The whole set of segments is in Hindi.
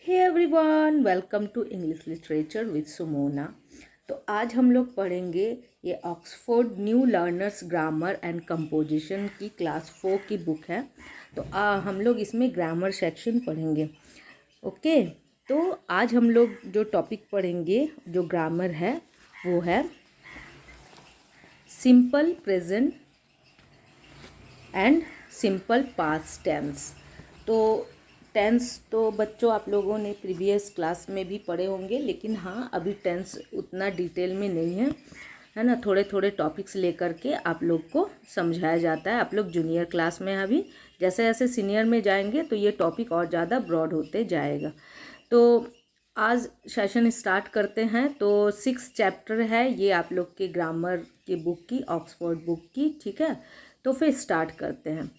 Hey everyone, welcome to English literature with Sumona. तो आज हम लोग पढ़ेंगे ये Oxford new learners grammar and composition की क्लास 4 की बुक है। तो हम लोग इसमें ग्रामर सेक्शन पढ़ेंगे। ओके, तो आज हम लोग जो टॉपिक पढ़ेंगे, जो ग्रामर है, वो है simple present and simple past tense. तो टेंस तो बच्चों आप लोगों ने प्रीवियस क्लास में भी पढ़े होंगे, लेकिन हाँ अभी टेंस उतना डिटेल में नहीं है ना। थोड़े थोड़े टॉपिक्स लेकर के आप लोग को समझाया जाता है। आप लोग जूनियर क्लास में हैं अभी, जैसे जैसे सीनियर में जाएंगे तो ये टॉपिक और ज़्यादा ब्रॉड होते जाएगा। तो आज सेशन स्टार्ट करते हैं। तो 6 चैप्टर है ये आप लोग के ग्रामर की बुक की, ऑक्सफोर्ड बुक की, ठीक है। तो फिर स्टार्ट करते हैं।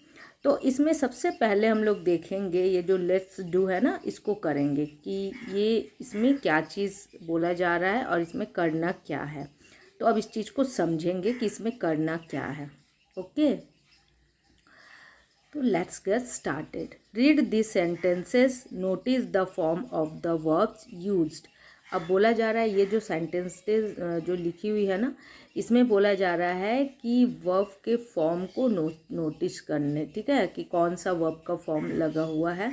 तो इसमें सबसे पहले हम लोग देखेंगे ये जो लेट्स डू है ना, इसको करेंगे कि ये इसमें क्या चीज़ बोला जा रहा है और इसमें करना क्या है। तो अब इस चीज़ को समझेंगे कि इसमें करना क्या है। ओके, तो let's get started. Read this sentences, notice the form of the verbs used. अब बोला जा रहा है ये जो सेंटेंसेस जो लिखी हुई है ना, इसमें बोला जा रहा है कि वर्ब के फॉर्म को नोटिस करने, ठीक है, कि कौन सा वर्ब का फॉर्म लगा हुआ है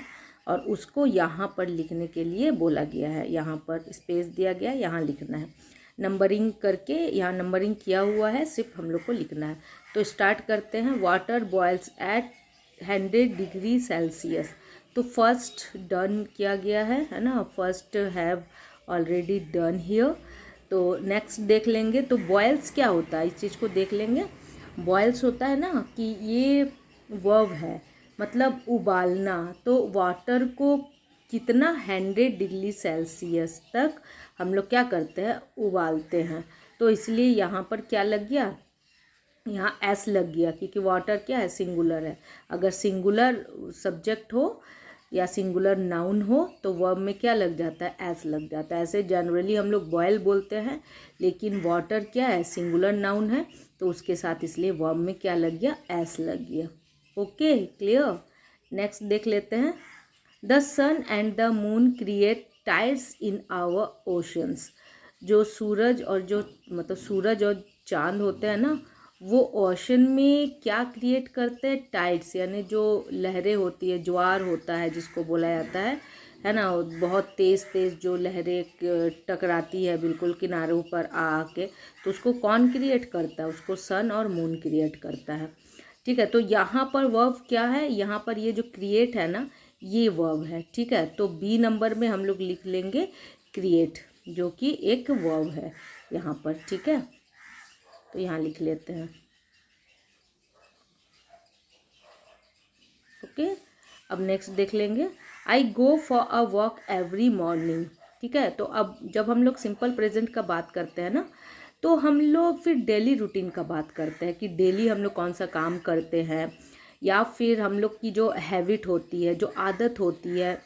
और उसको यहाँ पर लिखने के लिए बोला गया है। यहाँ पर स्पेस दिया गया, यहाँ लिखना है नंबरिंग करके। यहाँ नंबरिंग किया हुआ है, सिर्फ हम लोग को लिखना है। तो स्टार्ट करते हैं। Water boils at 100 degree Celsius. तो फर्स्ट डन किया गया है ना, first have already done here. तो नेक्स्ट देख लेंगे। तो बॉयल्स क्या होता है, इस चीज़ को देख लेंगे। बॉयल्स होता है ना कि ये वर्ब है, मतलब उबालना। तो वाटर को कितना 100 डिग्री सेल्सियस तक हम लोग क्या करते हैं, उबालते हैं। तो इसलिए यहाँ पर क्या लग गया, यहाँ एस लग गया, क्योंकि वाटर क्या है, सिंगुलर है। अगर सिंगुलर सब्जेक्ट हो या सिंगुलर नाउन हो तो वर्ब में क्या लग जाता है, एस लग जाता है। ऐसे जनरली हम लोग बॉयल बोलते हैं, लेकिन वाटर क्या है, सिंगुलर नाउन है, तो उसके साथ इसलिए वर्ब में क्या लग गया, एस लग गया। Okay, clear. नेक्स्ट देख लेते हैं। The sun and the moon create tides in our oceans. जो सूरज और जो मतलब सूरज और चांद होते हैं ना, वो ओशन में क्या क्रिएट करते हैं, टाइड्स, यानी जो लहरें होती है, ज्वार होता है जिसको बोला जाता है ना। बहुत तेज़ तेज़ जो लहरें टकराती है बिल्कुल किनारों पर आके, तो उसको कौन क्रिएट करता है, उसको सन और मून क्रिएट करता है, ठीक है। तो यहाँ पर वर्ब क्या है, यहाँ पर ये जो क्रिएट है ना, ये वर्ब है, ठीक है। तो बी नंबर में हम लोग लिख लेंगे क्रिएट, जो कि एक वर्ब है यहाँ पर, ठीक है। तो यहाँ लिख लेते हैं। ओके, अब नेक्स्ट देख लेंगे। I go for a walk every morning, ठीक है। तो अब जब हम लोग सिंपल प्रेजेंट का बात करते हैं ना, तो हम लोग फिर डेली रूटीन का बात करते हैं कि डेली हम लोग कौन सा काम करते हैं, या फिर हम लोग की जो हैबिट होती है, जो आदत होती है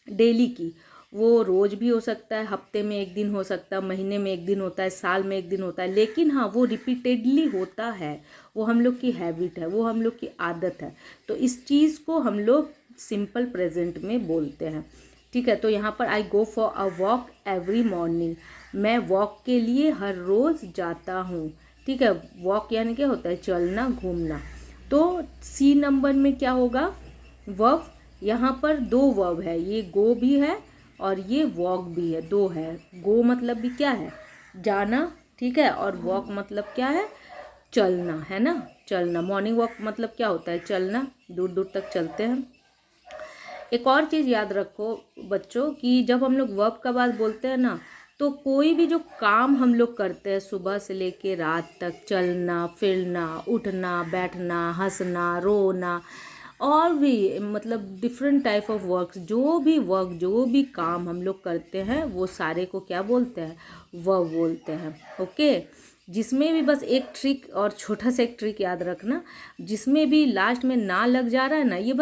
डेली की, वो रोज़ भी हो सकता है, हफ्ते में एक दिन हो सकता है, महीने में एक दिन होता है, साल में एक दिन होता है, लेकिन हाँ वो रिपीटेडली होता है, वो हम लोग की हैबिट है, वो हम लोग की आदत है। तो इस चीज़ को हम लोग सिंपल प्रेजेंट में बोलते हैं, ठीक है। तो यहाँ पर I go for a walk every morning, मैं वॉक के लिए हर रोज़ जाता हूँ, ठीक है। वॉक यानी क्या होता है, चलना, घूमना। तो सी नंबर में क्या होगा, वर्ब। यहाँ पर दो वर्ब है, ये गो भी है और ये वॉक भी है, दो है। गो मतलब भी क्या है, जाना, ठीक है, और वॉक मतलब क्या है, चलना, है ना, चलना। मॉर्निंग वॉक मतलब क्या होता है, चलना, दूर दूर तक चलते हैं। एक और चीज़ याद रखो बच्चों कि जब हम लोग वर्ब का बात बोलते हैं ना, तो कोई भी जो काम हम लोग करते हैं सुबह से लेके रात तक, चलना फिरना, उठना बैठना, हंसना रोना, और भी मतलब डिफरेंट टाइप ऑफ वर्क, जो भी काम हम लोग करते हैं, वो सारे को क्या बोलते हैं, वर्ब बोलते हैं। ओके, जिसमें भी बस एक ट्रिक, और छोटा सा एक ट्रिक याद रखना, जिसमें भी लास्ट में ना लग जा रहा है ना, ये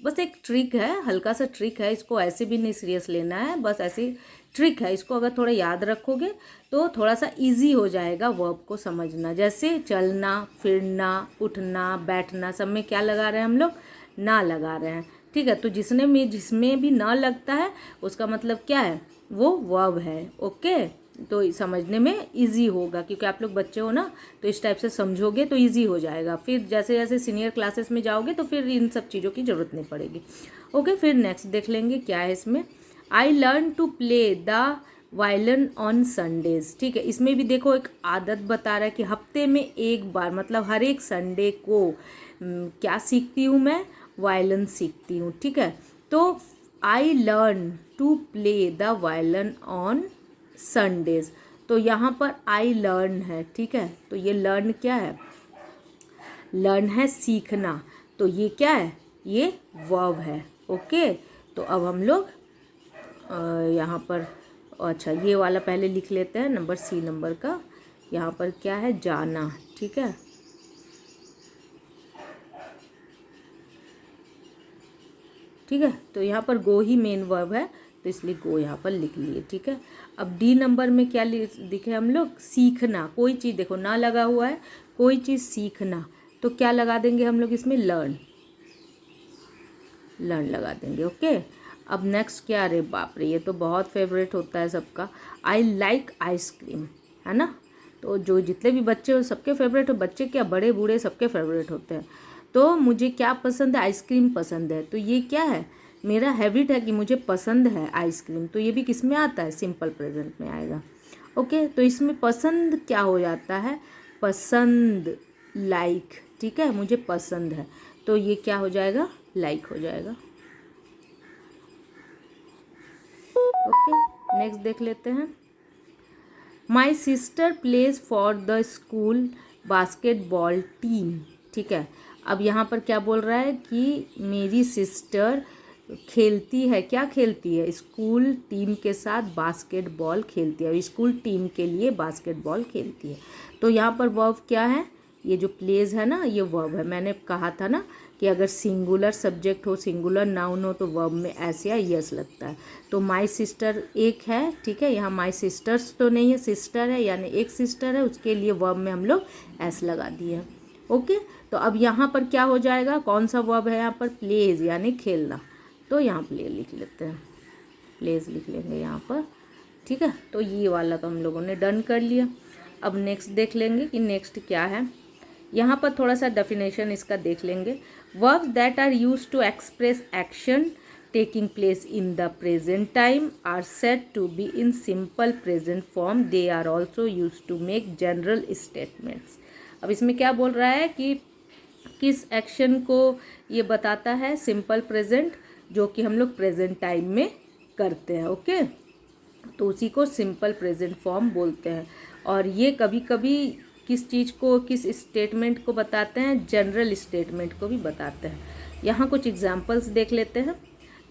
बस एक ट्रिक है, हल्का सा ट्रिक है, इसको ऐसे भी नहीं सीरियस लेना है, बस ऐसी ट्रिक है। इसको अगर थोड़ा याद रखोगे तो थोड़ा सा इजी हो जाएगा वर्ब को समझना। जैसे चलना फिरना, उठना बैठना, सब में क्या लगा रहे हैं हम लोग, ना लगा रहे हैं। ठीक है। तो जिसमें भी ना लगता है उसका मतलब क्या है, वो वर्ब है। ओके, तो समझने में इजी होगा क्योंकि आप लोग बच्चे हो ना, तो इस टाइप से समझोगे तो इजी हो जाएगा। फिर जैसे जैसे सीनियर क्लासेस में जाओगे तो फिर इन सब चीज़ों की ज़रूरत नहीं पड़ेगी। ओके, फिर नेक्स्ट देख लेंगे क्या है इसमें। I learn to play the violin on Sundays. ठीक है, इसमें भी देखो एक आदत बता रहा है कि हफ्ते में एक बार, मतलब हर एक संडे को क्या सीखती हूँ मैं, वायलिन सीखती हूँ। ठीक है, तो I learn to play the violin on Sundays. तो यहाँ पर आई लर्न है। ठीक है, तो ये लर्न क्या है, लर्न है सीखना, तो ये क्या है, ये वर्ब है। ओके, तो अब हम लोग यहाँ पर, अच्छा ये वाला पहले लिख लेते हैं, नंबर सी नंबर का। यहाँ पर क्या है, जाना। ठीक है, ठीक है, तो यहाँ पर गो ही मेन वर्ब है, तो इसलिए गो यहाँ पर लिख लिए। ठीक है, अब डी नंबर में क्या लिखे हम लोग, सीखना। कोई चीज़ देखो ना लगा हुआ है, कोई चीज़ सीखना, तो क्या लगा देंगे हम लोग इसमें, लर्न, लर्न लगा देंगे। ओके, अब नेक्स्ट क्या, अरे बाप रे ये तो बहुत फेवरेट होता है सबका, आई लाइक आइसक्रीम, है ना। तो जो जितने भी बच्चे हो सबके फेवरेट हो, बच्चे क्या बड़े बूढ़े सबके फेवरेट होते हैं। तो मुझे क्या पसंद है, आइसक्रीम पसंद है, तो ये क्या है, मेरा हैबिट है कि मुझे पसंद है आइसक्रीम, तो ये भी किस में आता है, सिंपल प्रेजेंट में आएगा। ओके, तो इसमें पसंद क्या हो जाता है, पसंद, लाइक। ठीक है, मुझे पसंद है, तो ये क्या हो जाएगा, लाइक हो जाएगा। ओके, नेक्स्ट देख लेते हैं। My sister plays for the school basketball team. ठीक है, अब यहाँ पर क्या बोल रहा है कि मेरी सिस्टर खेलती है, क्या खेलती है, स्कूल टीम के साथ बास्केटबॉल खेलती है, स्कूल टीम के लिए बास्केटबॉल खेलती है। तो यहाँ पर वर्ब क्या है, ये जो प्लेज है ना, ये वर्ब है। मैंने कहा था ना कि अगर सिंगुलर सब्जेक्ट हो, सिंगुलर नाउन हो, तो वर्ब में एस या यस लगता है। तो माई सिस्टर एक है, ठीक है, यहाँ माई सिस्टर्स तो नहीं है, सिस्टर है, यानी एक सिस्टर है, उसके लिए वर्ब में हम लोग एस लगा दिए। ओके, तो अब यहाँ पर क्या हो जाएगा, कौन सा वर्ब है यहाँ पर, प्लेज, यानी खेलना। तो यहाँ प्ले लिख लेते हैं, प्लेज लिख लेंगे यहाँ पर। ठीक है, तो ये वाला तो हम लोगों ने डन कर लिया। अब नेक्स्ट देख लेंगे कि नेक्स्ट क्या है। यहाँ पर थोड़ा सा डेफिनेशन इसका देख लेंगे। Verbs that are used to express action taking place in the present time are said to be in simple present form. They are also used to make general statements. अब इसमें क्या बोल रहा है कि किस एक्शन को ये बताता है, सिंपल प्रेजेंट, जो कि हम लोग प्रेजेंट टाइम में करते हैं। ओके, तो उसी को सिंपल प्रेजेंट फॉर्म बोलते हैं। और ये कभी कभी किस चीज़ को, किस स्टेटमेंट को बताते हैं, जनरल स्टेटमेंट को भी बताते हैं। यहाँ कुछ एग्जाम्पल्स देख लेते हैं।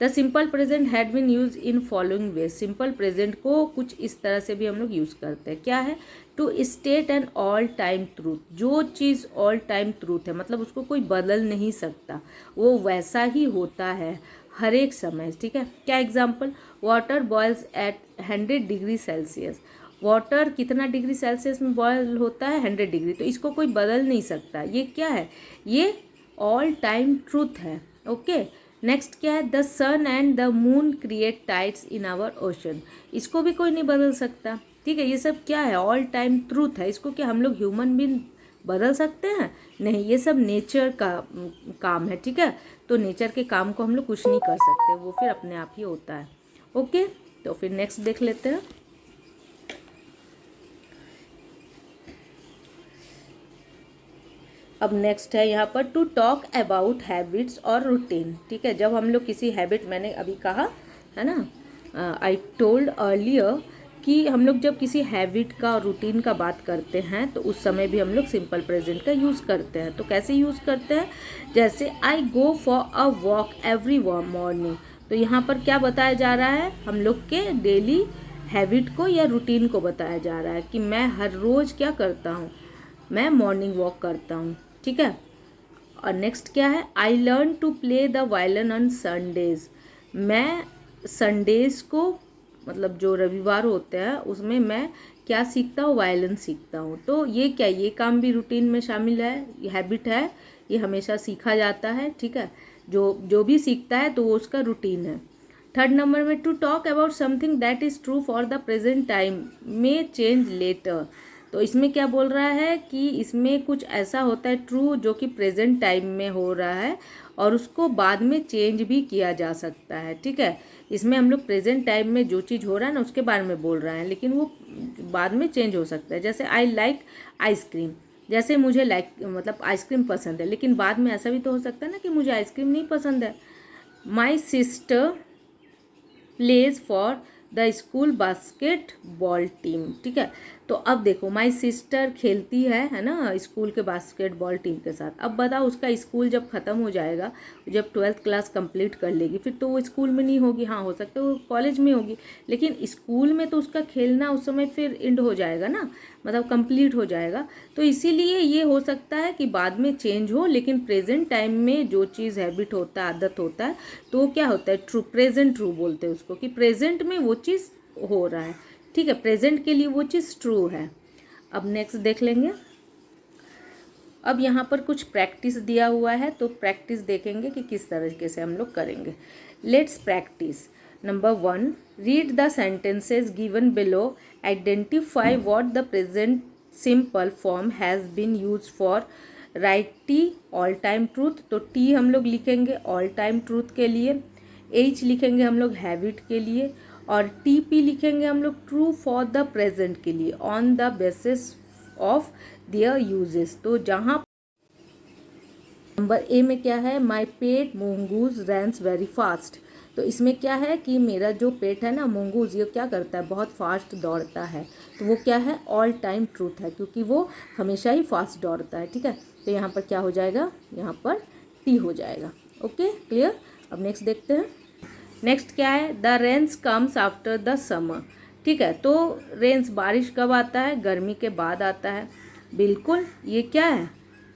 The simple present had been use in following way. Simple present को कुछ इस तरह से भी हम लोग यूज़ करते हैं। क्या है, to state an all time truth. जो चीज़ ऑल टाइम ट्रूथ है, मतलब उसको कोई बदल नहीं सकता, वो वैसा ही होता है हर एक समय। ठीक है, क्या example, water boils at 100 degree Celsius. Water कितना डिग्री सेल्सियस में बॉयल होता है, 100 डिग्री, तो इसको कोई बदल नहीं सकता। ये क्या है, ये ऑल टाइम ट्रूथ है। ओके, नेक्स्ट क्या है, the sun and the moon create tides in our ocean. इसको भी कोई नहीं बदल सकता। ठीक है, ये सब क्या है, ऑल टाइम ट्रूथ है। इसको क्या हम लोग ह्यूमन बीइंग बदल सकते हैं, नहीं, ये सब नेचर का काम है। ठीक है, तो नेचर के काम को हम लोग कुछ नहीं कर सकते, वो फिर अपने आप ही होता है। ओके, तो फिर नेक्स्ट देख लेते हैं। अब नेक्स्ट है यहाँ पर, टू टॉक अबाउट हैबिट्स और रूटीन। ठीक है, जब हम लोग किसी हैबिट, मैंने अभी कहा है ना, आई टोल्ड अर्लियर कि हम लोग जब किसी हैबिट का और रूटीन का बात करते हैं तो उस समय भी हम लोग सिंपल प्रेजेंट का यूज़ करते हैं। तो कैसे यूज़ करते हैं, जैसे I go for a walk every morning. तो यहाँ पर क्या बताया जा रहा है, हम लोग के डेली हैबिट को या रूटीन को बताया जा रहा है कि मैं हर रोज़ क्या करता हूँ, मैं मॉर्निंग वॉक करता हूँ। ठीक है, और नेक्स्ट क्या है, I learn to play the violin on Sundays. मैं संडेज को, मतलब जो रविवार होते हैं उसमें मैं क्या सीखता हूँ, वायलिन सीखता हूँ। तो ये क्या, ये काम भी रूटीन में शामिल है, ये हैबिट है, ये हमेशा सीखा जाता है। ठीक है, जो भी सीखता है तो वो उसका रूटीन है। थर्ड नंबर में to talk about something that is true for the present time में चेंज लेटर। तो इसमें क्या बोल रहा है कि इसमें कुछ ऐसा होता है ट्रू जो कि प्रेजेंट टाइम में हो रहा है और उसको बाद में चेंज भी किया जा सकता है। ठीक है, इसमें हम लोग प्रेजेंट टाइम में जो चीज़ हो रहा है ना उसके बारे में बोल रहे हैं, लेकिन वो बाद में चेंज हो सकता है। जैसे आई लाइक आइसक्रीम, जैसे मुझे मतलब आइसक्रीम पसंद है, लेकिन बाद में ऐसा भी तो हो सकता है ना कि मुझे आइसक्रीम नहीं पसंद है। My sister plays for the school basketball team. ठीक है, तो अब देखो माई सिस्टर खेलती है ना स्कूल के बास्केटबॉल टीम के साथ। अब बताओ उसका स्कूल जब ख़त्म हो जाएगा, जब 12th क्लास कंप्लीट कर लेगी, फिर तो वो स्कूल में नहीं होगी। हाँ, हो सकता है वो कॉलेज में होगी, लेकिन स्कूल में तो उसका खेलना उस समय फिर एंड हो जाएगा ना, मतलब कंप्लीट हो जाएगा। तो इसीलिए ये हो सकता है कि बाद में चेंज हो, लेकिन प्रेजेंट टाइम में जो चीज़ हैबिट होता है, आदत होता है, तो क्या होता है ट्रू, प्रेजेंट ट्रू बोलते हैं उसको, कि प्रेजेंट में वो चीज़ हो रहा है। ठीक है, प्रेजेंट के लिए वो चीज़ ट्रू है। अब नेक्स्ट देख लेंगे। अब यहाँ पर कुछ प्रैक्टिस दिया हुआ है, तो प्रैक्टिस देखेंगे कि किस तरीके से हम लोग करेंगे। Let's practise. Number 1, read the sentences given below, identify what the present simple form has been use for, write T all time truth. तो टी हम लोग लिखेंगे ऑल टाइम ट्रूथ के लिए, एच लिखेंगे हम लोग हैबिट के लिए, और टी पी लिखेंगे हम लोग ट्रू फॉर द प्रेजेंट के लिए, on the basis of their uses. तो जहाँ नंबर ए में क्या है, माई पेट मोंगूज रैंस वेरी फास्ट। तो इसमें क्या है कि मेरा जो पेट है ना मोंगूज, ये क्या करता है, बहुत फास्ट दौड़ता है। तो वो क्या है, ऑल टाइम ट्रूथ है, क्योंकि वो हमेशा ही फास्ट दौड़ता है। ठीक है, तो यहाँ पर क्या हो जाएगा, यहाँ पर टी हो जाएगा। Okay, clear. अब नेक्स्ट देखते हैं। नेक्स्ट क्या है, the rains comes after the summer. ठीक है, तो रेन्स बारिश कब आता है, गर्मी के बाद आता है। बिल्कुल, ये क्या है,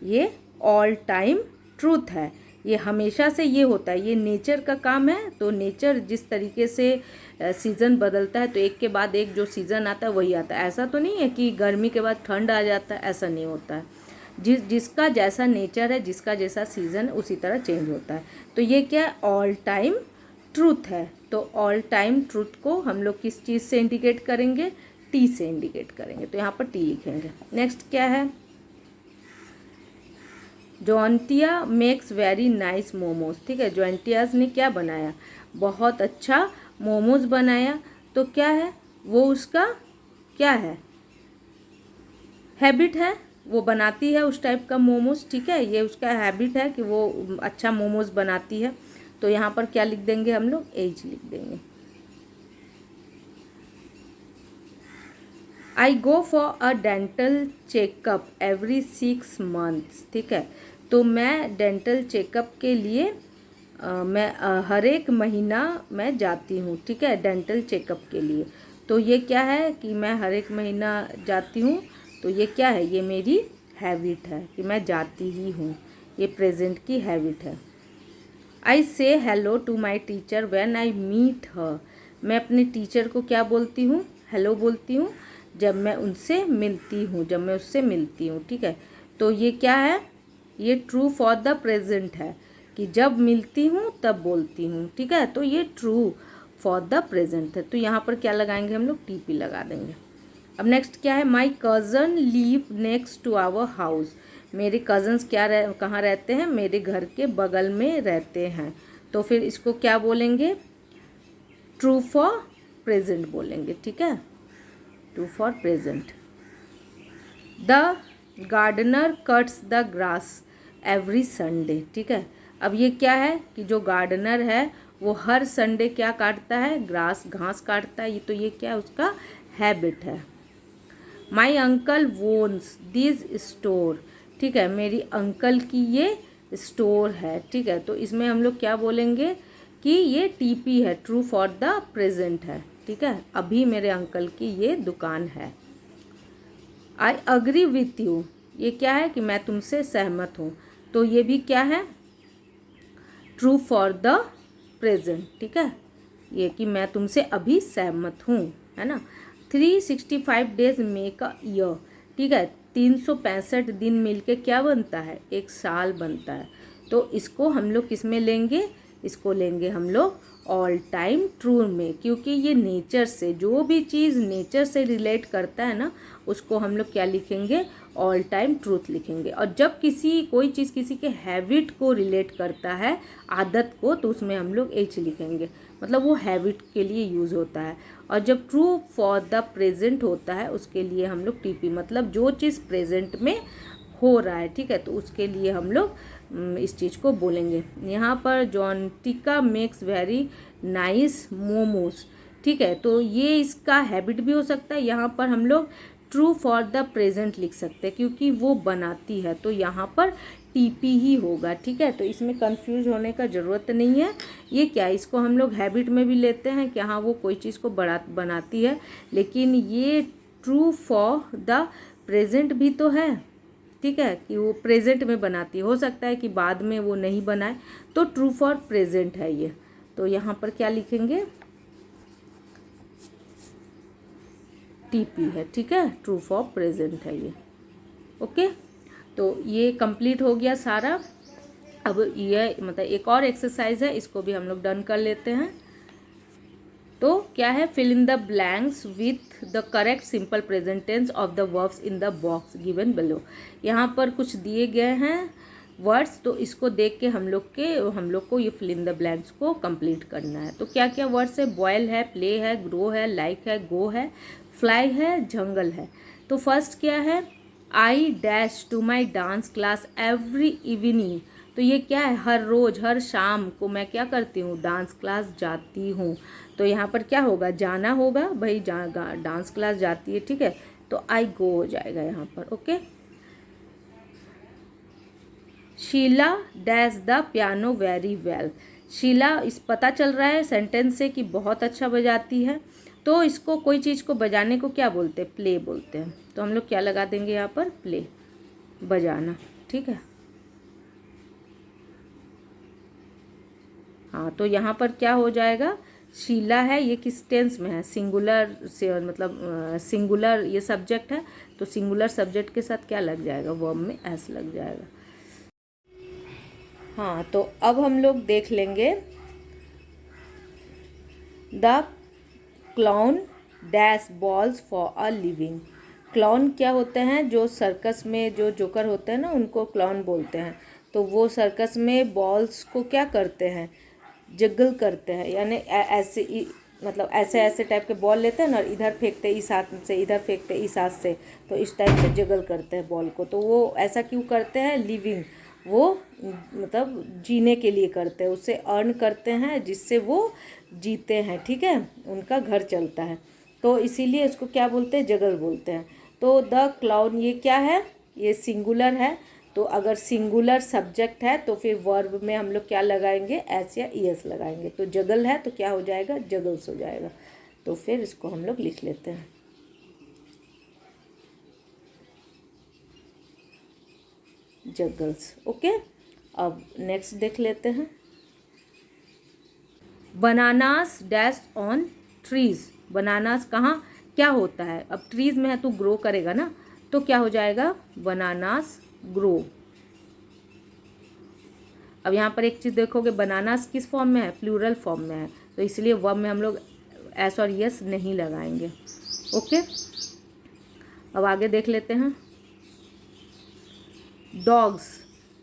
ये ऑल टाइम ट्रूथ है, ये हमेशा से ये होता है, ये नेचर का काम है। तो नेचर जिस तरीके से सीज़न बदलता है, तो एक के बाद एक जो सीज़न आता है वही आता है। ऐसा तो नहीं है कि गर्मी के बाद ठंड आ जाता है, ऐसा नहीं होता है। जिसका जैसा नेचर है, जिसका जैसा सीज़न है, उसी तरह चेंज होता है। तो ये क्या है, ऑल टाइम ट्रूथ है। तो ऑल टाइम ट्रूथ को हम लोग किस चीज़ से इंडिकेट करेंगे, टी से इंडिकेट करेंगे। तो यहाँ पर टी लिखेंगे। नेक्स्ट क्या है, जॉन्टिया मेक्स वेरी नाइस मोमोज। ठीक है, जॉन्टियाज ने क्या बनाया, बहुत अच्छा मोमोज बनाया। तो क्या है, वो उसका क्या है, हैबिट है, वो बनाती है उस टाइप का मोमोज। ठीक है, ये उसका हैबिट है कि वो अच्छा मोमोज बनाती है। तो यहाँ पर क्या लिख देंगे हम लोग, एज लिख देंगे। I go for a dental checkup every 6 months. ठीक है, तो मैं डेंटल चेकअप के लिए मैं हर एक महीना मैं जाती हूँ। ठीक है, डेंटल चेकअप के लिए। तो ये क्या है कि मैं हर एक महीना जाती हूँ, तो ये क्या है, ये मेरी हैबिट है कि मैं जाती ही हूँ, ये प्रेजेंट की हैबिट है। I say hello to my teacher when I meet her. मैं अपने टीचर को क्या बोलती हूँ, हेलो बोलती हूँ जब मैं उनसे मिलती हूँ, जब मैं उससे मिलती हूँ। ठीक है, तो ये क्या है, ये ट्रू फॉर द प्रेजेंट है कि जब मिलती हूँ तब बोलती हूँ। ठीक है, तो ये ट्रू फॉर द प्रेजेंट है। तो यहाँ पर क्या लगाएंगे हम लोग, टीपी लगा देंगे। अब नेक्स्ट क्या है, my cousin live next to our house. मेरे कज़न्स कहाँ रहते हैं, मेरे घर के बगल में रहते हैं। तो फिर इसको क्या बोलेंगे, ट्रू फॉर प्रेजेंट बोलेंगे। ठीक है, true for present. The gardener cuts the grass every Sunday. ठीक है, अब ये क्या है कि जो गार्डनर है वो हर संडे क्या काटता है, घास काटता है। ये तो ये क्या है, उसका हैबिट है। My uncle वोन्स this store. ठीक है, मेरी अंकल की ये स्टोर है। ठीक है, तो इसमें हम लोग क्या बोलेंगे कि ये टीपी है, ट्रू फॉर द प्रेजेंट है। ठीक है, अभी मेरे अंकल की ये दुकान है। आई अग्री विथ यू, ये क्या है कि मैं तुमसे सहमत हूँ। तो ये भी क्या है, ट्रू फॉर द प्रेजेंट। ठीक है, ये कि मैं तुमसे अभी सहमत हूँ, है ना। 365 डेज मेक अ ईयर। ठीक है, 365 दिन मिलके क्या बनता है, एक साल बनता है। तो इसको हम लोग किस में लेंगे, इसको लेंगे हम लोग ऑल टाइम ट्रू में, क्योंकि ये नेचर से, जो भी चीज़ नेचर से रिलेट करता है ना उसको हम लोग क्या लिखेंगे, ऑल टाइम ट्रूथ लिखेंगे। और जब कोई चीज़ किसी के हैबिट को रिलेट करता है, आदत को, तो उसमें हम लोग एच लिखेंगे, मतलब वो हैबिट के लिए यूज़ होता है। और जब ट्रू फॉर द प्रेजेंट होता है उसके लिए हम लोग टीपी, मतलब जो चीज़ प्रेजेंट में हो रहा है, ठीक है, तो उसके लिए हम लोग इस चीज़ को बोलेंगे। यहाँ पर जॉन्टिका मेक्स वेरी नाइस मोमोज, ठीक है, तो ये इसका हैबिट भी हो सकता है। यहाँ पर हम लोग ट्रू फॉर द प्रेजेंट लिख सकते हैं क्योंकि वो बनाती है, तो यहाँ पर टीपी ही होगा, ठीक है। तो इसमें कंफ्यूज होने का ज़रूरत नहीं है। ये क्या, इसको हम लोग हैबिट में भी लेते हैं कि हाँ वो कोई चीज़ को बनाती है, लेकिन ये ट्रू फॉर द प्रेजेंट भी तो है, ठीक है, कि वो प्रेजेंट में बनाती है। हो सकता है कि बाद में वो नहीं बनाए, तो ट्रू फॉर प्रेजेंट है ये। तो यहाँ पर क्या लिखेंगे, टीपी है, ठीक है, ट्रू फॉर प्रेजेंट है ये। ओके, तो ये कंप्लीट हो गया सारा। अब ये मतलब एक और एक्सरसाइज है, इसको भी हम लोग डन कर लेते हैं। तो क्या है, fill in the blanks with the correct simple present tense of the verbs in the box given below. यहाँ पर कुछ दिए गए हैं वर्ड्स, तो इसको देख के हम लोग को ये फिल इन द ब्लैंक्स को कंप्लीट करना है। तो क्या क्या वर्ड्स है, बॉयल है, प्ले है, ग्रो है, लाइक है, गो है, फ्लाई है, जंगल है। तो फर्स्ट क्या है, I dash to my dance class every evening. तो ये क्या है, हर रोज़ हर शाम को मैं क्या करती हूँ, डांस क्लास जाती हूँ। तो यहाँ पर क्या होगा, जाना होगा भाई, डांस क्लास जाती है, ठीक है, तो आई गो हो जाएगा यहाँ पर। Okay, Sheela dash the piano very well. Sheela, इस पता चल रहा है सेंटेंस से कि बहुत अच्छा बजाती है, तो इसको कोई चीज़ को बजाने को क्या बोलते हैं, प्ले बोलते हैं। तो हम लोग क्या लगा देंगे यहाँ पर, प्ले, बजाना, ठीक है। हाँ, तो यहाँ पर क्या हो जाएगा, शीला है, ये किस टेंस में है, सिंगुलर से, मतलब सिंगुलर ये सब्जेक्ट है, तो सिंगुलर सब्जेक्ट के साथ क्या लग जाएगा, वर्ब में एस लग जाएगा। हाँ, तो अब हम लोग देख लेंगे the clown dash balls for a living. Clown क्या होते हैं, जो सर्कस में जो जोकर होते हैं ना उनको क्लाउन बोलते हैं। तो वो सर्कस में बॉल्स को क्या करते हैं, जगल करते हैं, यानी ऐसे मतलब ऐसे ऐसे टाइप के बॉल लेते हैं ना, इधर फेंकते इस हाथ से, इधर फेंकते इस हाथ से, तो इस टाइप से जगल करते हैं बॉल को। तो वो ऐसा क्यों करते हैं, लिविंग, वो मतलब जीने के लिए करते हैं, उससे अर्न करते हैं जिससे वो जीते हैं, ठीक है, उनका घर चलता है। तो इसीलिए इसको क्या बोलते हैं, जगल बोलते हैं। तो द क्लाउन ये क्या है, ये सिंगुलर है। तो अगर सिंगुलर सब्जेक्ट है तो फिर वर्ब में हम लोग क्या लगाएंगे, एस या ई एस लगाएंगे। तो जगल है तो क्या हो जाएगा, जगल्स हो जाएगा। तो फिर इसको हम लोग लिख लेते हैं, जगल्स। ओके, अब नेक्स्ट देख लेते हैं, bananas dash on trees. Bananas कहाँ क्या होता है, अब ट्रीज में है तो ग्रो करेगा ना, तो क्या हो जाएगा, बनानास ग्रो। अब यहाँ पर एक चीज़ देखोगे, बनानास किस फॉर्म में है, प्लूरल फॉर्म में है, तो इसलिए वर्ब में हम लोग एस और यस नहीं लगाएंगे। ओके, अब आगे देख लेते हैं, डॉग्स।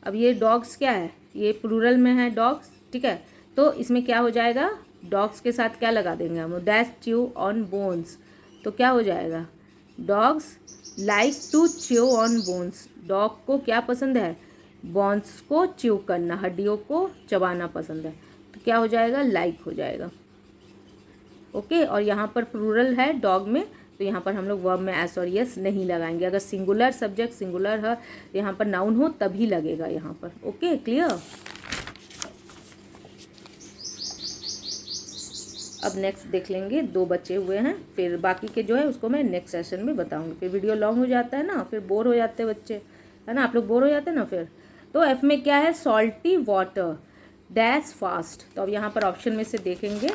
अब ये डॉग्स क्या है, ये प्लूरल में है डॉग्स, ठीक है, तो इसमें क्या हो जाएगा, डॉग्स के साथ क्या लगा देंगे हम, डैश च्यू ऑन बोन्स। तो क्या हो जाएगा, dogs like to chew on bones. Dog को क्या पसंद है, बोन्स को च्यू करना, हड्डियों को चबाना पसंद है, तो क्या हो जाएगा, लाइक हो जाएगा। ओके, और यहाँ पर प्लूरल है डॉग में, तो यहाँ पर हम लोग वर्ब में एस और यस नहीं लगाएंगे। अगर सिंगुलर सब्जेक्ट सिंगुलर है, यहाँ पर नाउन हो तभी लगेगा यहाँ पर। Okay, clear. अब नेक्स्ट देख लेंगे, 2 बचे हुए हैं, फिर बाकी के जो है उसको मैं नेक्स्ट सेशन में बताऊंगी। फिर वीडियो लॉन्ग हो जाता है ना, फिर बोर हो जाते हैं बच्चे, है ना, आप लोग बोर हो जाते हैं ना फिर। तो एफ में क्या है, सॉल्टी वाटर डैश फास्ट। तो अब यहाँ पर ऑप्शन में से देखेंगे,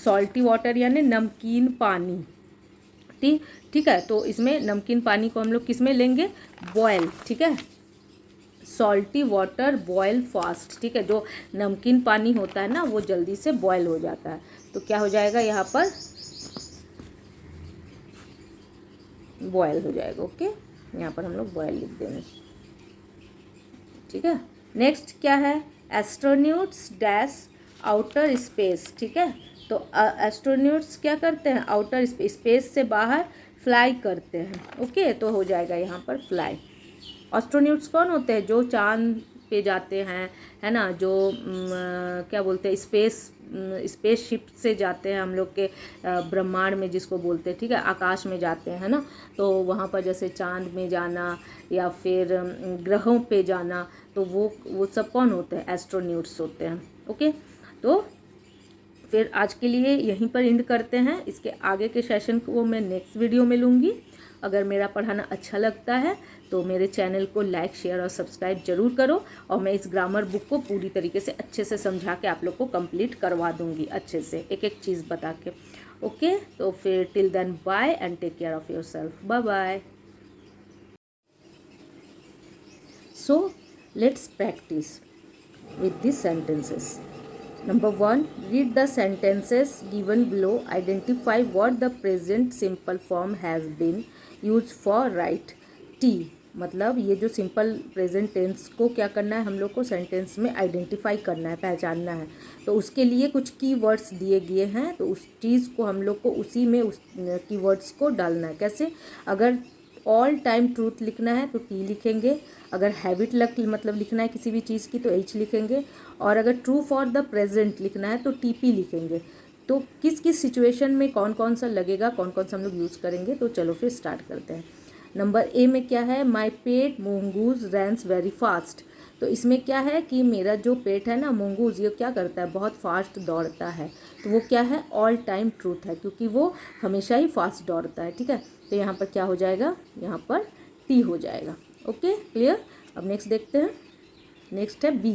सॉल्टी वाटर यानी नमकीन पानी, ठीक है, तो इसमें नमकीन पानी को हम लोग किस में लेंगे, बॉयल, ठीक है, सॉल्टी वाटर बॉयल फास्ट, ठीक है, जो नमकीन पानी होता है ना वो जल्दी से बॉयल हो जाता है। तो क्या हो जाएगा यहाँ पर, बॉयल हो जाएगा। ओके, यहाँ पर हम लोग बॉयल लिख देंगे, ठीक है। नेक्स्ट क्या है, एस्ट्रोनॉट्स डैश आउटर स्पेस, ठीक है। तो एस्ट्रोनॉट्स क्या करते हैं, आउटर स्पेस से बाहर फ्लाई करते हैं। ओके, तो हो जाएगा यहाँ पर फ्लाई। एस्ट्रोनॉट्स कौन होते हैं, जो चांद पे जाते हैं, है ना, जो क्या बोलते हैं, स्पेस शिप से जाते हैं हम लोग के ब्रह्मांड में जिसको बोलते हैं, ठीक है, आकाश में जाते हैं, है ना। तो वहाँ पर जैसे चांद में जाना या फिर ग्रहों पे जाना, तो वो सब कौन होते हैं, एस्ट्रोनॉट्स होते हैं। ओके, तो फिर आज के लिए यहीं पर एंड करते हैं। इसके आगे के सेशन को मैं नेक्स्ट वीडियो में लूँगी। अगर मेरा पढ़ाना अच्छा लगता है तो मेरे चैनल को लाइक शेयर और सब्सक्राइब जरूर करो, और मैं इस ग्रामर बुक को पूरी तरीके से अच्छे से समझा के आप लोग को कंप्लीट करवा दूँगी, अच्छे से एक एक चीज़ बता के। ओके, तो फिर till then bye and take care of yourself, bye bye. So let's practise with these sentences. Number 1, read the sentences given below. Identify what the present simple form has been used for. Write T, मतलब ये जो सिंपल प्रेजेंट टेंस को क्या करना है, हम लोग को सेंटेंस में आइडेंटिफाई करना है, पहचानना है। तो उसके लिए कुछ की वर्ड्स दिए गए हैं, तो उस चीज़ को हम लोग को उसी में उस की वर्ड्स को डालना है। कैसे, अगर ऑल टाइम ट्रूथ लिखना है तो टी लिखेंगे, अगर हैबिट मतलब लिखना है किसी भी चीज़ की तो एच लिखेंगे, और अगर ट्रू फॉर द प्रेजेंट लिखना है तो टीपी लिखेंगे। तो किस किस सिचुएशन में कौन कौन सा लगेगा, कौन कौन सा हम लोग यूज़ करेंगे, तो चलो फिर स्टार्ट करते हैं। नंबर ए में क्या है, माई पेट मोंगूज रैंस वेरी फास्ट। तो इसमें क्या है कि मेरा जो पेट है ना मोंगूज, ये क्या करता है, बहुत फास्ट दौड़ता है। तो वो क्या है, ऑल टाइम ट्रूथ है, क्योंकि वो हमेशा ही फास्ट दौड़ता है, ठीक है। तो यहाँ पर क्या हो जाएगा, यहाँ पर टी हो जाएगा। Okay, clear. अब नेक्स्ट देखते हैं, नेक्स्ट है बी।